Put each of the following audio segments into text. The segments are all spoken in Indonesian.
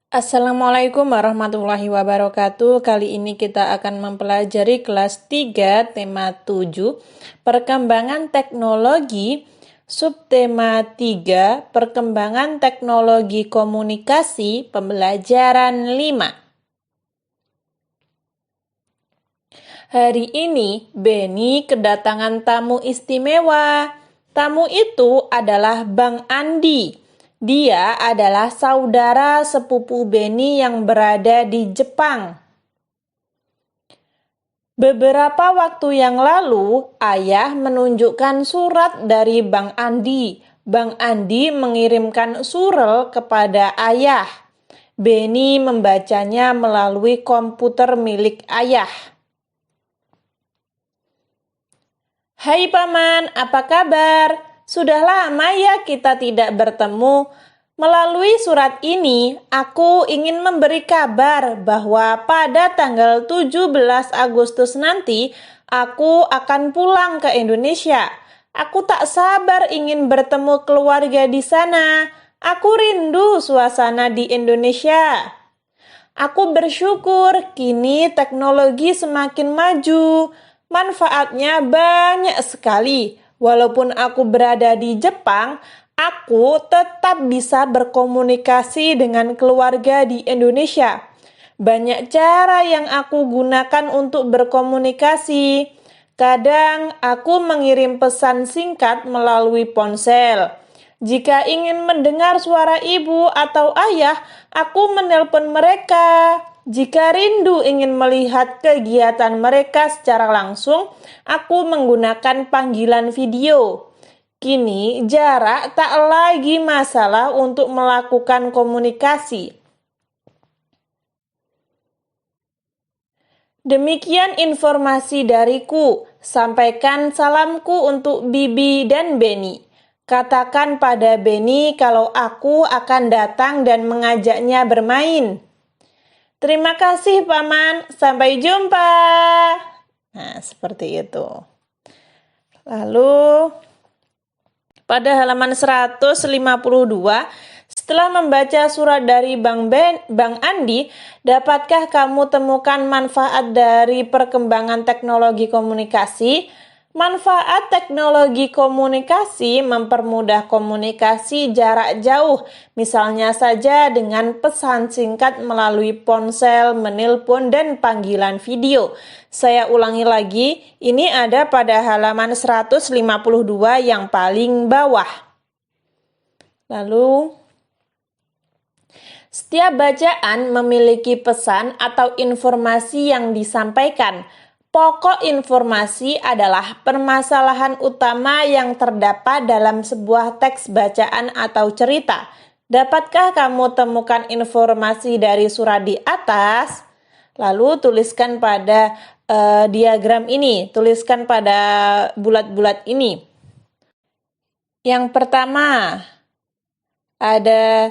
Assalamualaikum warahmatullahi wabarakatuh. Kali ini kita akan mempelajari kelas 3 tema 7 Perkembangan Teknologi, subtema 3 Perkembangan Teknologi Komunikasi, pembelajaran 5. Hari ini Beni kedatangan tamu istimewa. Tamu itu adalah Bang Andi. Dia adalah saudara sepupu Beni yang berada di Jepang. Beberapa waktu yang lalu, ayah menunjukkan surat dari Bang Andi. Bang Andi mengirimkan surel kepada ayah. Beni membacanya melalui komputer milik ayah. Hai Paman, apa kabar? Sudah lama ya kita tidak bertemu. Melalui surat ini, aku ingin memberi kabar bahwa pada tanggal 17 Agustus nanti, aku akan pulang ke Indonesia. Aku tak sabar ingin bertemu keluarga di sana. Aku rindu suasana di Indonesia. Aku bersyukur kini teknologi semakin maju. Manfaatnya banyak sekali. Walaupun aku berada di Jepang, aku tetap bisa berkomunikasi dengan keluarga di Indonesia. Banyak cara yang aku gunakan untuk berkomunikasi. Kadang aku mengirim pesan singkat melalui ponsel. Jika ingin mendengar suara ibu atau ayah, aku menelpon mereka. Jika rindu ingin melihat kegiatan mereka secara langsung, aku menggunakan panggilan video. Kini, jarak tak lagi masalah untuk melakukan komunikasi. Demikian informasi dariku. Sampaikan salamku untuk Bibi dan Beni. Katakan pada Beni kalau aku akan datang dan mengajaknya bermain. Terima kasih Paman, sampai jumpa. Nah, seperti itu. Lalu, pada halaman 152, setelah membaca surat dari Bang Andi, dapatkah kamu temukan manfaat dari perkembangan teknologi komunikasi? Manfaat teknologi komunikasi mempermudah komunikasi jarak jauh, misalnya saja dengan pesan singkat melalui ponsel, menelpon, dan panggilan video. Saya ulangi lagi, ini ada pada halaman 152 yang paling bawah. Lalu, setiap bacaan memiliki pesan atau informasi yang disampaikan. Pokok informasi adalah permasalahan utama yang terdapat dalam sebuah teks bacaan atau cerita. Dapatkah kamu temukan informasi dari surat di atas? Lalu tuliskan pada diagram ini, tuliskan pada bulat-bulat ini. Yang pertama, ada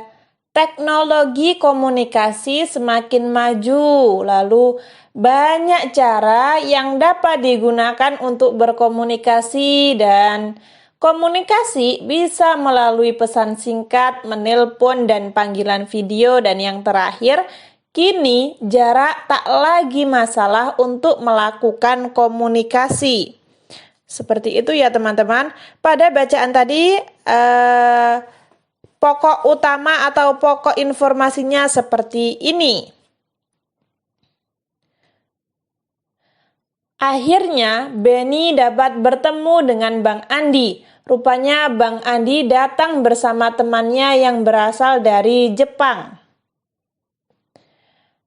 teknologi komunikasi semakin maju, lalu banyak cara yang dapat digunakan untuk berkomunikasi dan komunikasi bisa melalui pesan singkat, menelpon, dan panggilan video. Dan yang terakhir, kini jarak tak lagi masalah untuk melakukan komunikasi. Seperti itu ya teman-teman. Pada bacaan tadi, pokok utama atau pokok informasinya seperti ini. Akhirnya, Beni dapat bertemu dengan Bang Andi. Rupanya Bang Andi datang bersama temannya yang berasal dari Jepang.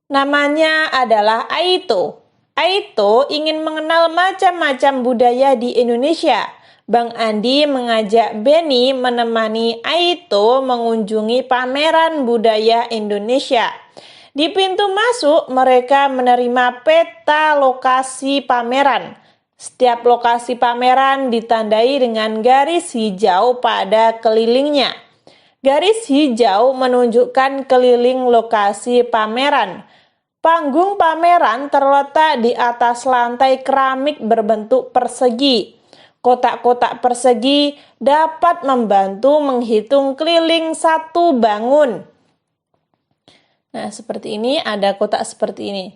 Namanya adalah Aito. Aito ingin mengenal macam-macam budaya di Indonesia. Bang Andi mengajak Beni menemani Aito mengunjungi pameran budaya Indonesia. Di pintu masuk, mereka menerima peta lokasi pameran. Setiap lokasi pameran ditandai dengan garis hijau pada kelilingnya. Garis hijau menunjukkan keliling lokasi pameran. Panggung pameran terletak di atas lantai keramik berbentuk persegi. Kotak-kotak persegi dapat membantu menghitung keliling satu bangun. Nah, seperti ini, ada kotak seperti ini.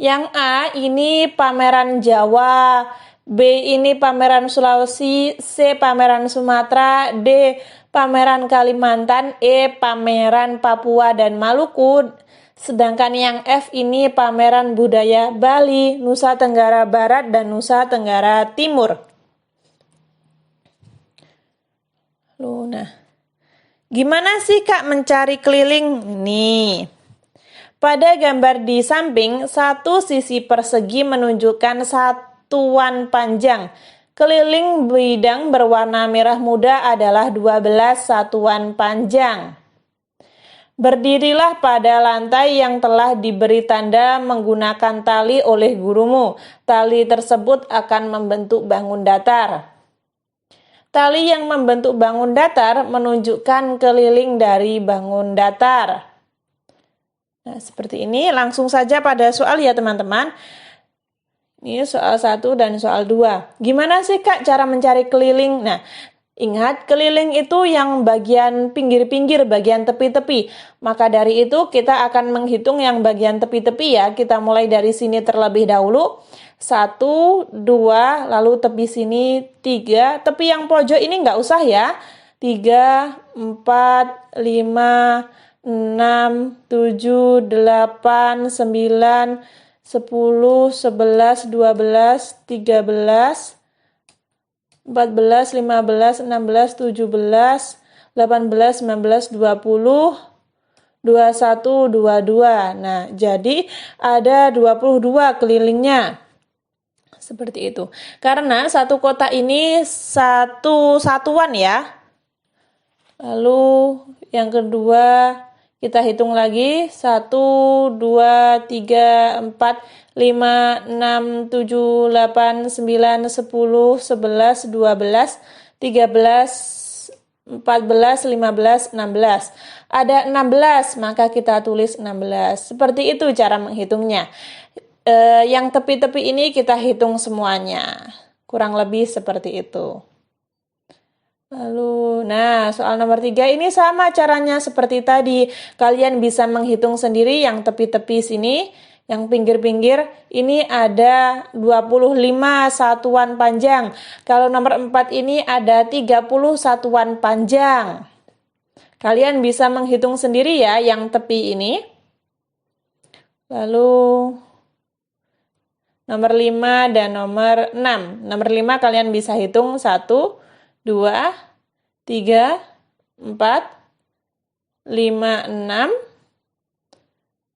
Yang A ini pameran Jawa, B ini pameran Sulawesi, C pameran Sumatera, D pameran Kalimantan, E pameran Papua dan Maluku. Sedangkan yang F ini pameran budaya Bali, Nusa Tenggara Barat dan Nusa Tenggara Timur. Nah, gimana sih Kak mencari keliling? Nih, pada gambar di samping, satu sisi persegi menunjukkan satuan panjang. Keliling bidang berwarna merah muda adalah 12 satuan panjang. Berdirilah pada lantai yang telah diberi tanda menggunakan tali oleh gurumu. Tali tersebut akan membentuk bangun datar. Tali yang membentuk bangun datar menunjukkan keliling dari bangun datar. Nah, seperti ini. Langsung saja pada soal ya teman-teman. Ini soal 1 dan soal 2. Gimana sih Kak cara mencari keliling? Nah, ingat keliling itu yang bagian pinggir-pinggir, bagian tepi-tepi. Maka dari itu kita akan menghitung yang bagian tepi-tepi ya. Kita mulai dari sini terlebih dahulu. 1, 2, lalu tepi sini 3. Tepi yang pojok ini nggak usah ya. 3, 4, 5, 6, 7, 8, 9, 10, 11, 12, 13, 14, 15, 16, 17, 18, 19, 20, 21, 22. Nah, jadi ada 22 kelilingnya. Seperti itu. Karena satu kotak ini satu satuan ya. Lalu yang kedua kita hitung lagi. 1, 2, 3, 4, 5, 6, 7, 8, 9, 10, 11, 12, 13, 14, 15, 16. Ada 16, maka kita tulis 16. Seperti itu cara menghitungnya. Yang tepi-tepi ini kita hitung semuanya. Kurang lebih seperti itu. Lalu, nah soal nomor 3 ini sama caranya seperti tadi. Kalian bisa menghitung sendiri yang tepi-tepi sini. Yang pinggir-pinggir ini ada 25 satuan panjang. Kalau nomor 4 ini ada 30 satuan panjang. Kalian bisa menghitung sendiri ya yang tepi ini. Lalu nomor 5 dan nomor 6. Nomor 5 kalian bisa hitung 1, 2, 3, 4, 5, 6,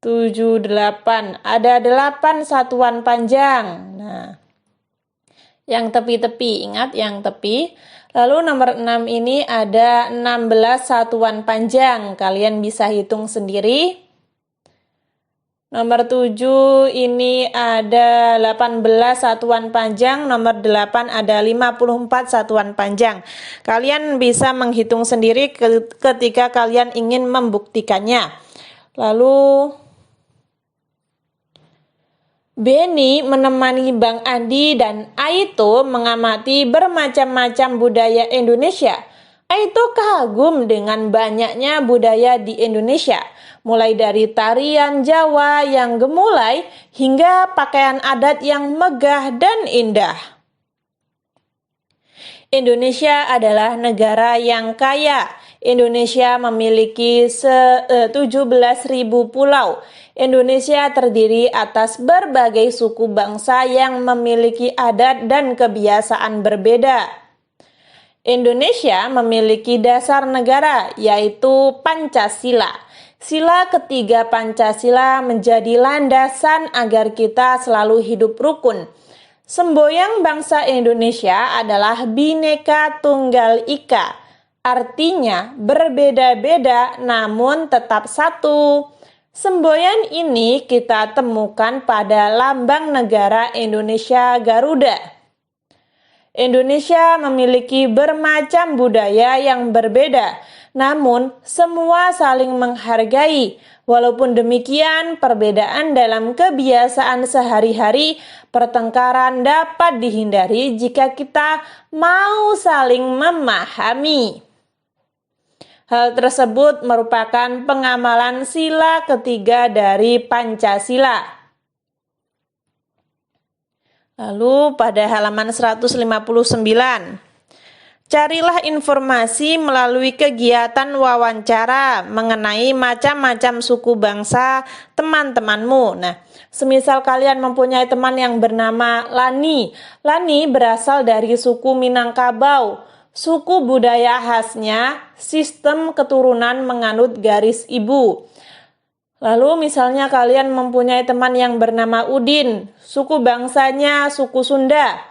7, 8. Ada 8 satuan panjang. Nah, yang tepi-tepi, ingat yang tepi. Lalu nomor 6 ini ada 16 satuan panjang. Kalian bisa hitung sendiri. Nomor 7 ini ada 18 satuan panjang, nomor 8 ada 54 satuan panjang. Kalian bisa menghitung sendiri ketika kalian ingin membuktikannya. Lalu Beni menemani Bang Andi dan Aito mengamati bermacam-macam budaya Indonesia. Aito kagum dengan banyaknya budaya di Indonesia, mulai dari tarian Jawa yang gemulai hingga pakaian adat yang megah dan indah. Indonesia adalah negara yang kaya. Indonesia memiliki 17.000 pulau. Indonesia terdiri atas berbagai suku bangsa yang memiliki adat dan kebiasaan berbeda. Indonesia memiliki dasar negara, yaitu Pancasila. Sila ketiga Pancasila menjadi landasan agar kita selalu hidup rukun. Semboyan bangsa Indonesia adalah Bhinneka Tunggal Ika. Artinya berbeda-beda namun tetap satu. Semboyan ini kita temukan pada lambang negara Indonesia Garuda. Indonesia memiliki bermacam budaya yang berbeda, namun semua saling menghargai. Walaupun demikian, perbedaan dalam kebiasaan sehari-hari, pertengkaran dapat dihindari jika kita mau saling memahami. Hal tersebut merupakan pengamalan sila ketiga dari Pancasila. Lalu pada halaman 159, carilah informasi melalui kegiatan wawancara mengenai macam-macam suku bangsa teman-temanmu. Nah, semisal kalian mempunyai teman yang bernama Lani. Lani berasal dari suku Minangkabau. Suku budaya khasnya sistem keturunan menganut garis ibu. Lalu misalnya kalian mempunyai teman yang bernama Udin. Suku bangsanya suku Sunda.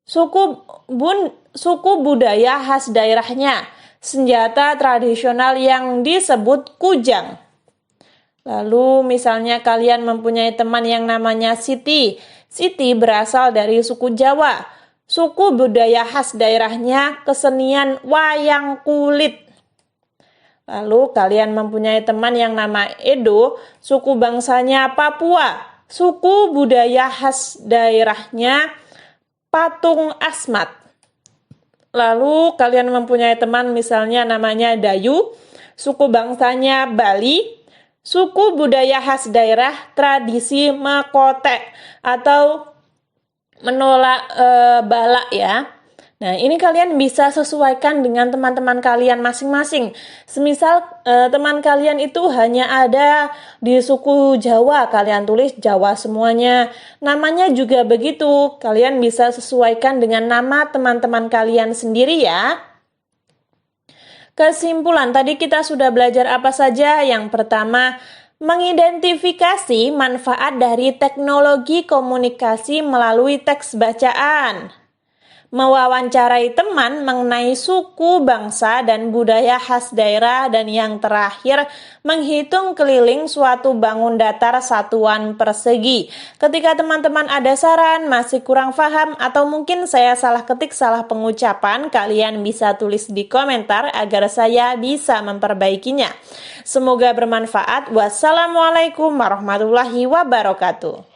Suku budaya khas daerahnya, senjata tradisional yang disebut kujang. Lalu misalnya kalian mempunyai teman yang namanya Siti. Siti berasal dari suku Jawa. Suku budaya khas daerahnya kesenian wayang kulit. Lalu kalian mempunyai teman yang nama Edo. Suku bangsanya Papua. Suku budaya khas daerahnya patung asmat. Lalu kalian mempunyai teman misalnya namanya Dayu, suku bangsanya Bali, suku budaya khas daerah tradisi makote atau menolak balak ya. Nah, ini kalian bisa sesuaikan dengan teman-teman kalian masing-masing. Semisal teman kalian itu hanya ada di suku Jawa, kalian tulis Jawa semuanya. Namanya juga begitu, kalian bisa sesuaikan dengan nama teman-teman kalian sendiri ya. Kesimpulan, tadi kita sudah belajar apa saja? Yang pertama, mengidentifikasi manfaat dari teknologi komunikasi melalui teks bacaan. Mewawancarai teman mengenai suku, bangsa, dan budaya khas daerah. Dan yang terakhir, menghitung keliling suatu bangun datar satuan persegi. Ketika teman-teman ada saran, masih kurang paham, atau mungkin saya salah ketik, salah pengucapan, kalian bisa tulis di komentar agar saya bisa memperbaikinya. Semoga bermanfaat. Wassalamualaikum warahmatullahi wabarakatuh.